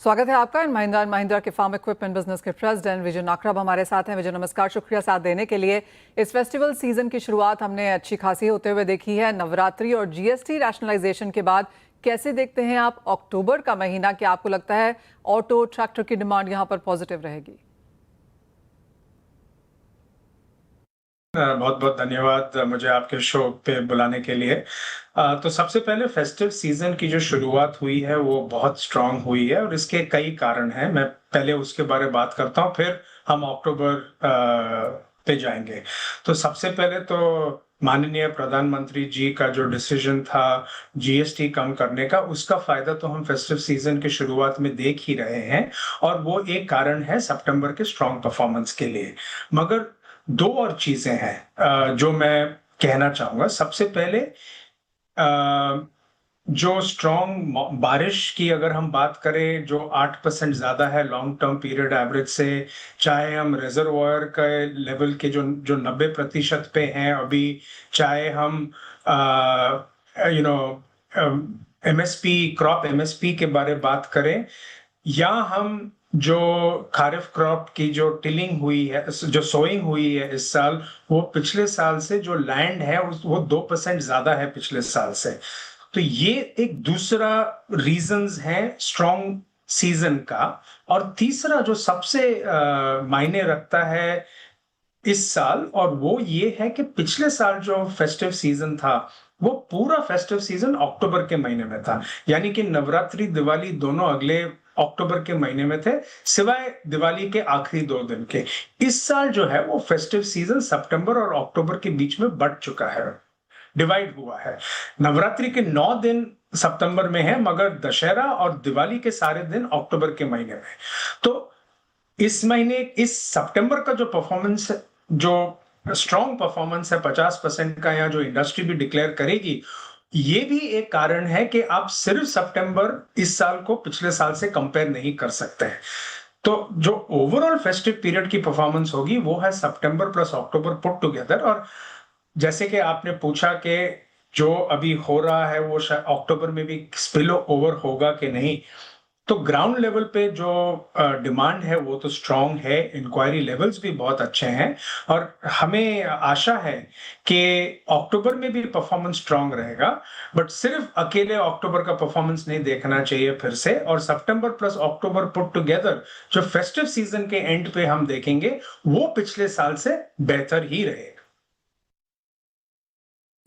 स्वागत है आपका। महिंद्रा एंड महिंद्रा के फार्म इक्विपमेंट बिजनेस के प्रेसिडेंट विजय नाकरब हमारे साथ हैं। विजय नमस्कार, शुक्रिया साथ देने के लिए। इस फेस्टिवल सीजन की शुरुआत हमने अच्छी खासी होते हुए देखी है। नवरात्रि और जीएसटी रैशनलाइजेशन के बाद कैसे देखते हैं आप अक्टूबर का महीना? क्या आपको लगता है ऑटो ट्रैक्टर की डिमांड यहाँ पर पॉजिटिव रहेगी? बहुत बहुत धन्यवाद मुझे आपके शो पे बुलाने के लिए। तो सबसे पहले फेस्टिव सीजन की जो शुरुआत हुई है वो बहुत स्ट्रांग हुई है और इसके कई कारण हैं। मैं पहले उसके बारे में बात करता हूँ, फिर हम अक्टूबर पे जाएंगे। तो सबसे पहले तो माननीय प्रधानमंत्री जी का जो डिसीजन था जीएसटी कम करने का, उसका फायदा तो हम फेस्टिव सीजन की शुरुआत में देख ही रहे हैं और वो एक कारण है सितंबर के स्ट्रांग परफॉर्मेंस के लिए। मगर दो और चीजें हैं जो मैं कहना चाहूंगा। सबसे पहले जो स्ट्रॉन्ग बारिश की अगर हम बात करें, जो 8% ज्यादा है लॉन्ग टर्म पीरियड एवरेज से, चाहे हम रिजर्वायर के लेवल के जो जो 90% पे हैं अभी, चाहे हम एमएसपी क्रॉप एमएसपी के बारे में बात करें, या हम जो खारिफ क्रॉप की जो टिलिंग हुई है, जो सोइंग हुई है इस साल, वो पिछले साल से जो लैंड है वो 2% ज्यादा है पिछले साल से। तो ये एक दूसरा रीजंस है स्ट्रॉन्ग सीजन का। और तीसरा जो सबसे मायने रखता है इस साल, और वो ये है कि पिछले साल जो फेस्टिव सीजन था वो पूरा फेस्टिव सीजन अक्टूबर के महीने में था, यानी कि नवरात्रि दिवाली दोनों अगले अक्टूबर के महीने में थे, सिवाय दिवाली के आखिरी 2 दिन के। इस साल जो है वो फेस्टिव सीजन सितंबर और अक्टूबर के बीच में बढ़ चुका है, डिवाइड हुआ है। नवरात्रि के 9 दिन सितंबर में है, मगर दशहरा और दिवाली के सारे दिन अक्टूबर के महीने में। तो इस महीने, इस सितंबर का जो परफॉर्मेंस, जो स्ट्रॉन्ग परफॉर्मेंस है 50% का, या जो इंडस्ट्री भी डिक्लेयर करेगी, ये भी एक कारण है कि आप सिर्फ सितंबर इस साल को पिछले साल से कंपेयर नहीं कर सकते हैं। तो जो ओवरऑल फेस्टिव पीरियड की परफॉर्मेंस होगी वो है सितंबर प्लस अक्टूबर पुट टुगेदर। और जैसे कि आपने पूछा कि जो अभी हो रहा है वो शायद अक्टूबर में भी स्पिल ओवर होगा कि नहीं, तो ग्राउंड लेवल पे जो डिमांड है वो तो स्ट्रांग है, इंक्वायरी लेवल्स भी बहुत अच्छे हैं, और हमें आशा है कि अक्टूबर में भी परफॉर्मेंस स्ट्रांग रहेगा। बट सिर्फ अकेले अक्टूबर का परफॉर्मेंस नहीं देखना चाहिए फिर से, और सितंबर प्लस अक्टूबर पुट टुगेदर जो फेस्टिव सीजन के एंड पे हम देखेंगे वो पिछले साल से बेहतर ही रहेगा।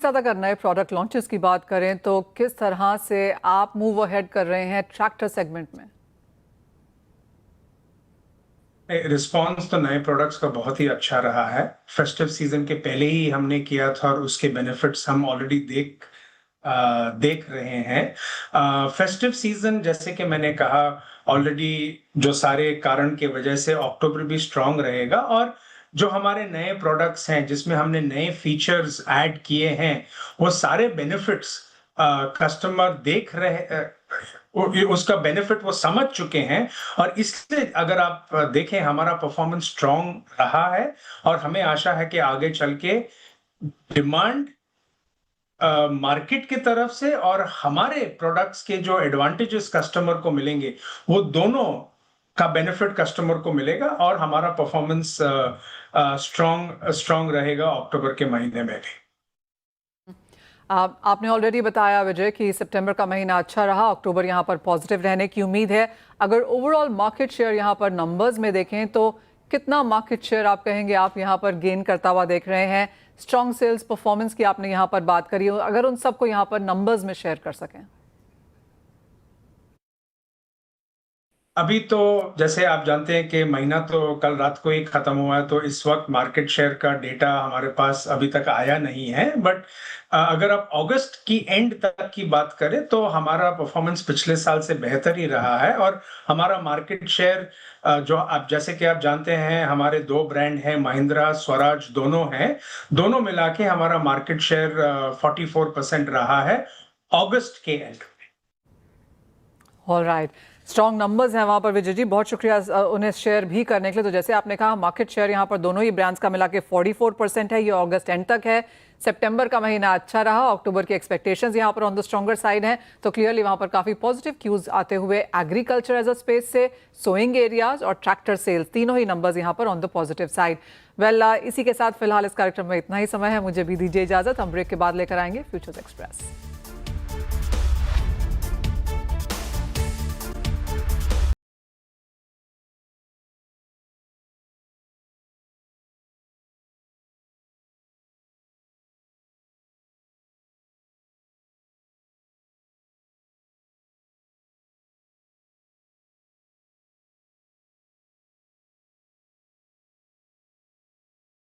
ज्यादा अगर नए प्रोडक्ट लॉन्चेस की बात करें तो किस तरह से आप मूव अहेड कर रहे हैं ट्रैक्टर सेगमेंट में? रिस्पॉन्स तो नए प्रोडक्ट्स का बहुत ही अच्छा रहा है। फेस्टिव सीजन के पहले ही हमने किया था और उसके बेनिफिट्स हम ऑलरेडी देख रहे हैं। फेस्टिव सीजन, जैसे कि मैंने कहा ऑलरेडी, जो सारे कारण के वजह से अक्टूबर भी स्ट्रांग रहेगा, और जो हमारे नए प्रोडक्ट्स हैं जिसमें हमने नए फीचर्स ऐड किए हैं, वो सारे बेनिफिट्स कस्टमर देख रहे, उसका बेनिफिट वो समझ चुके हैं। और इससे अगर आप देखें, हमारा परफॉर्मेंस स्ट्रांग रहा है, और हमें आशा है कि आगे चल के डिमांड मार्केट की तरफ से और हमारे प्रोडक्ट्स के जो एडवांटेजेस कस्टमर को मिलेंगे, वो दोनों का बेनिफिट कस्टमर को मिलेगा, और हमारा परफॉर्मेंस स्ट्रांग रहेगा अक्टूबर के महीने में भी। आपने ऑलरेडी बताया विजय कि सितंबर का महीना अच्छा रहा, अक्टूबर यहाँ पर पॉजिटिव रहने की उम्मीद है। अगर ओवरऑल मार्केट शेयर यहाँ पर नंबर्स में देखें तो कितना मार्केट शेयर आप कहेंगे आप यहाँ पर गेन करता हुआ देख रहे हैं? स्ट्रॉन्ग सेल्स परफॉर्मेंस की आपने यहाँ पर बात करी, अगर उन सबको यहाँ पर नंबर्स में शेयर कर सकें। अभी तो जैसे आप जानते हैं कि महीना तो कल रात को ही खत्म हुआ है, तो इस वक्त मार्केट शेयर का डेटा हमारे पास अभी तक आया नहीं है। बट अगर आप अगस्त की एंड तक की बात करें तो हमारा परफॉर्मेंस पिछले साल से बेहतर ही रहा है, और हमारा मार्केट शेयर, जो आप जैसे कि आप जानते हैं, हमारे 2 ब्रांड हैं, महिंद्रा स्वराज दोनों हैं, दोनों मिला के हमारा मार्केट शेयर 44% रहा है अगस्त के एंड। ऑलराइट, स्ट्रॉन्ग नंबर्स हैं वहाँ पर विजय जी, बहुत शुक्रिया उन्हें शेयर भी करने के लिए। तो जैसे आपने कहा मार्केट शेयर यहाँ पर दोनों ही ब्रांड्स का मिला के 44% है, ये अगस्त एंड तक है। सितंबर का महीना अच्छा रहा, अक्टूबर की एक्सपेक्टेशंस यहाँ पर ऑन द स्ट्रॉन्गर साइड हैं, तो क्लियरली वहाँ पर काफ़ी पॉजिटिव क्यूज आते हुए एग्रीकल्चर एज अ स्पेस से सोइंग एरियाज और ट्रैक्टर सेल्स तीनों ही नंबर्स यहाँ पर on the positive side. Well इसी के साथ फिलहाल इस कार्यक्रम में इतना ही समय है, मुझे भी दीजिए इजाजत। हम ब्रेक के बाद लेकर आएंगे फ्यूचर्स एक्सप्रेस।